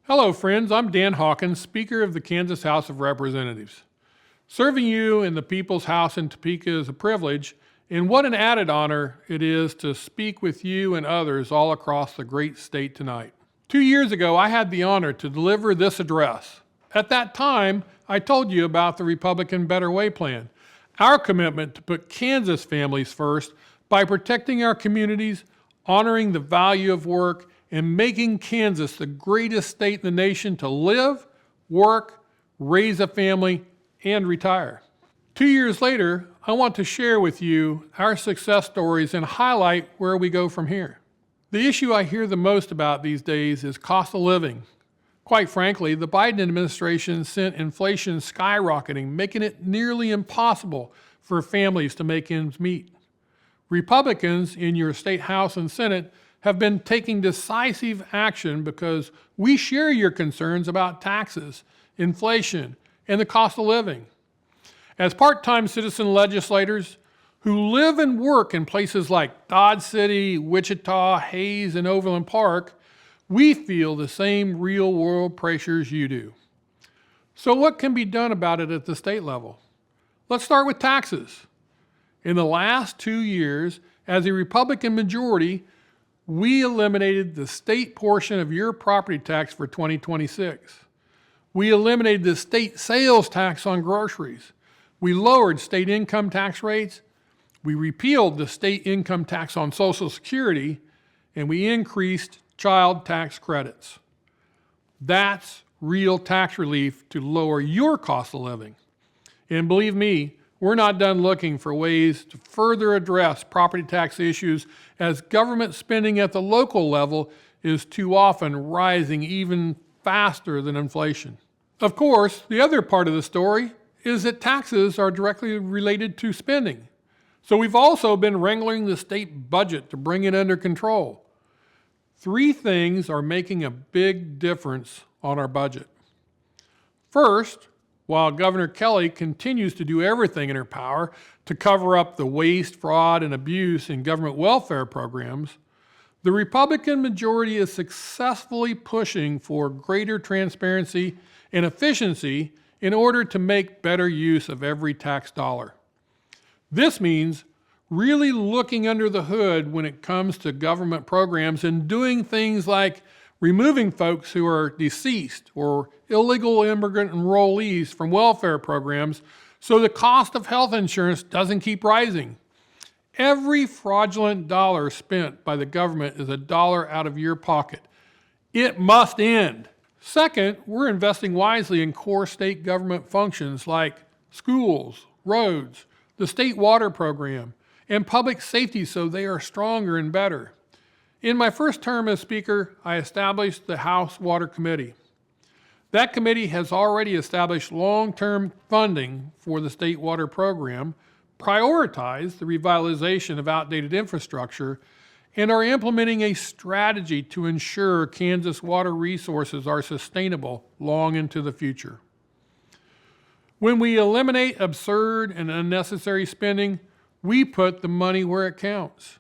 Hello, friends. I'm Dan Hawkins, Speaker of the Kansas House of Representatives. Serving you in the People's House in Topeka is a privilege, and what an added honor it is to speak with you and others all across the great state tonight. 2 years ago, I had the honor to deliver this address. At that time, I told you about the Republican Better Way plan, our commitment to put Kansas families first by protecting our communities, honoring the value of work, and making Kansas the greatest state in the nation to live, work, raise a family, and retire. 2 years later, I want to share with you our success stories and highlight where we go from here. The issue I hear the most about these days is cost of living. Quite frankly, the Biden administration sent inflation skyrocketing, making it nearly impossible for families to make ends meet. Republicans in your state House and Senate have been taking decisive action because we share your concerns about taxes, inflation, and the cost of living. As part-time citizen legislators who live and work in places like Dodge City, Wichita, Hayes, and Overland Park, we feel the same real-world pressures you do. So what can be done about it at the state level? Let's start with taxes. In the last 2 years, as a Republican majority, we eliminated the state portion of your property tax for 2026. We eliminated the state sales tax on groceries. We lowered state income tax rates. We repealed the state income tax on Social Security, and we increased child tax credits. That's real tax relief to lower your cost of living. And believe me, we're not done looking for ways to further address property tax issues as government spending at the local level is too often rising even faster than inflation. Of course, the other part of the story is that taxes are directly related to spending. So we've also been wrangling the state budget to bring it under control. 3 things are making a big difference on our budget. First, while Governor Kelly continues to do everything in her power to cover up the waste, fraud, and abuse in government welfare programs, the Republican majority is successfully pushing for greater transparency and efficiency in order to make better use of every tax dollar. This means really looking under the hood when it comes to government programs and doing things like removing folks who are deceased or illegal immigrant enrollees from welfare programs so the cost of health insurance doesn't keep rising. Every fraudulent dollar spent by the government is a dollar out of your pocket. It must end. Second, we're investing wisely in core state government functions like schools, roads, the state water program, and public safety so they are stronger and better. In my first term as Speaker, I established the House Water Committee. That committee has already established long-term funding for the state water program, prioritized the revitalization of outdated infrastructure, and are implementing a strategy to ensure Kansas water resources are sustainable long into the future. When we eliminate absurd and unnecessary spending, we put the money where it counts.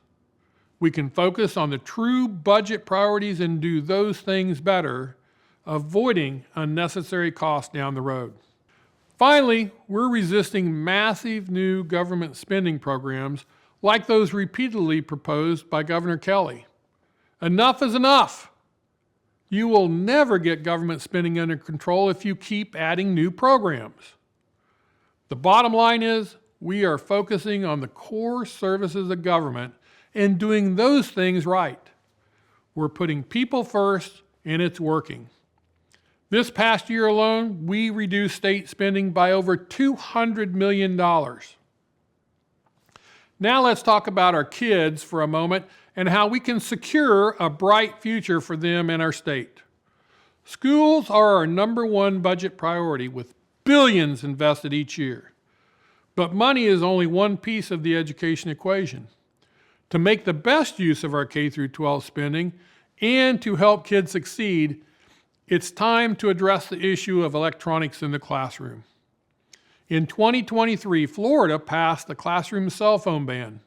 We can focus on the true budget priorities and do those things better, avoiding unnecessary costs down the road. Finally, we're resisting massive new government spending programs like those repeatedly proposed by Governor Kelly. Enough is enough. You will never get government spending under control if you keep adding new programs. The bottom line is, we are focusing on the core services of government and doing those things right. We're putting people first, and it's working. This past year alone, we reduced state spending by over $200 million. Now let's talk about our kids for a moment and how we can secure a bright future for them and our state. Schools are our #1 budget priority with billions invested each year. But money is only one piece of the education equation. To make the best use of our K-12 spending and to help kids succeed, it's time to address the issue of electronics in the classroom. In 2023, Florida passed the classroom cell phone ban.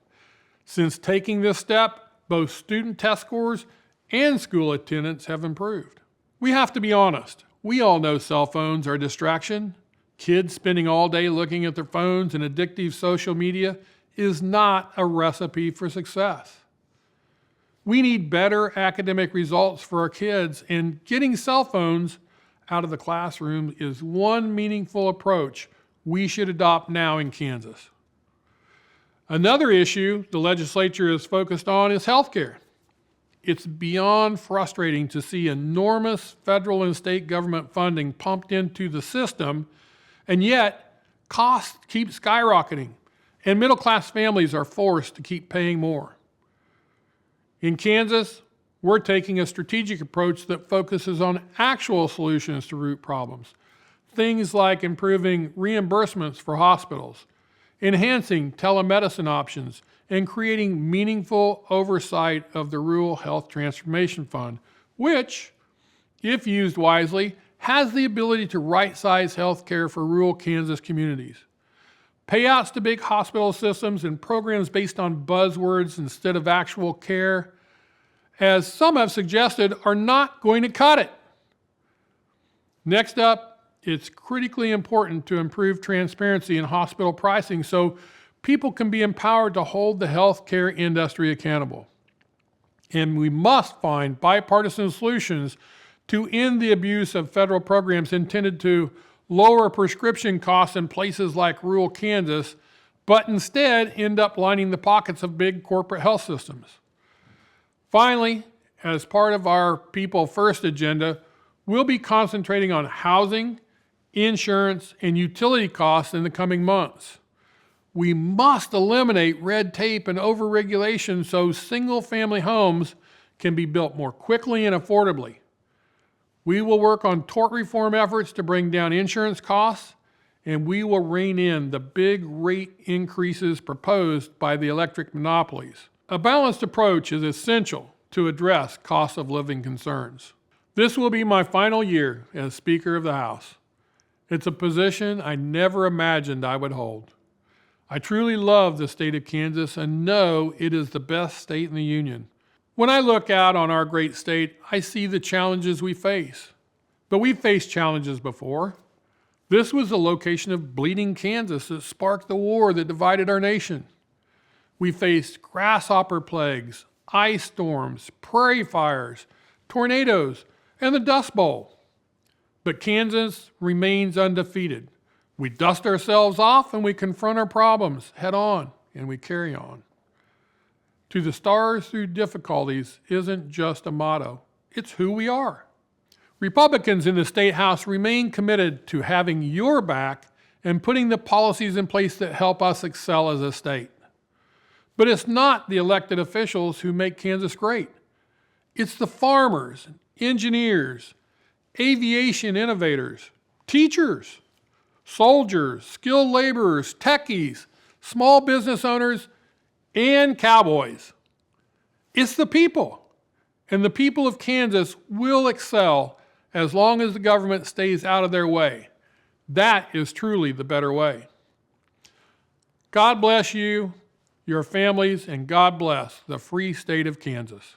Since taking this step, both student test scores and school attendance have improved. We have to be honest. We all know cell phones are a distraction. Kids spending all day looking at their phones and addictive social media is not a recipe for success. We need better academic results for our kids, and getting cell phones out of the classroom is one meaningful approach we should adopt now in Kansas. Another issue the legislature is focused on is healthcare. It's beyond frustrating to see enormous federal and state government funding pumped into the system, and yet costs keep skyrocketing, and middle-class families are forced to keep paying more. In Kansas, we're taking a strategic approach that focuses on actual solutions to root problems. Things like improving reimbursements for hospitals, enhancing telemedicine options, and creating meaningful oversight of the Rural Health Transformation Fund, which, if used wisely, has the ability to right-size healthcare for rural Kansas communities. Payouts to big hospital systems and programs based on buzzwords instead of actual care, as some have suggested, are not going to cut it. Next up, it's critically important to improve transparency in hospital pricing so people can be empowered to hold the healthcare industry accountable. And we must find bipartisan solutions to end the abuse of federal programs intended to lower prescription costs in places like rural Kansas, but instead end up lining the pockets of big corporate health systems. Finally, as part of our People First agenda, we'll be concentrating on housing, insurance, and utility costs in the coming months. We must eliminate red tape and overregulation so single-family homes can be built more quickly and affordably. We will work on tort reform efforts to bring down insurance costs, and we will rein in the big rate increases proposed by the electric monopolies. A balanced approach is essential to address cost of living concerns. This will be my final year as Speaker of the House. It's a position I never imagined I would hold. I truly love the state of Kansas and know it is the best state in the union. When I look out on our great state, I see the challenges we face. But we've faced challenges before. This was the location of bleeding Kansas that sparked the war that divided our nation. We faced grasshopper plagues, ice storms, prairie fires, tornadoes, and the Dust Bowl. But Kansas remains undefeated. We dust ourselves off and we confront our problems head on, and we carry on. To the stars through difficulties isn't just a motto, it's who we are. Republicans in the State House remain committed to having your back and putting the policies in place that help us excel as a state. But it's not the elected officials who make Kansas great. It's the farmers, engineers, aviation innovators, teachers, soldiers, skilled laborers, techies, small business owners, and cowboys. It's the people, and the people of Kansas will excel as long as the government stays out of their way. That is truly the better way. God bless you, your families, and God bless the free state of Kansas.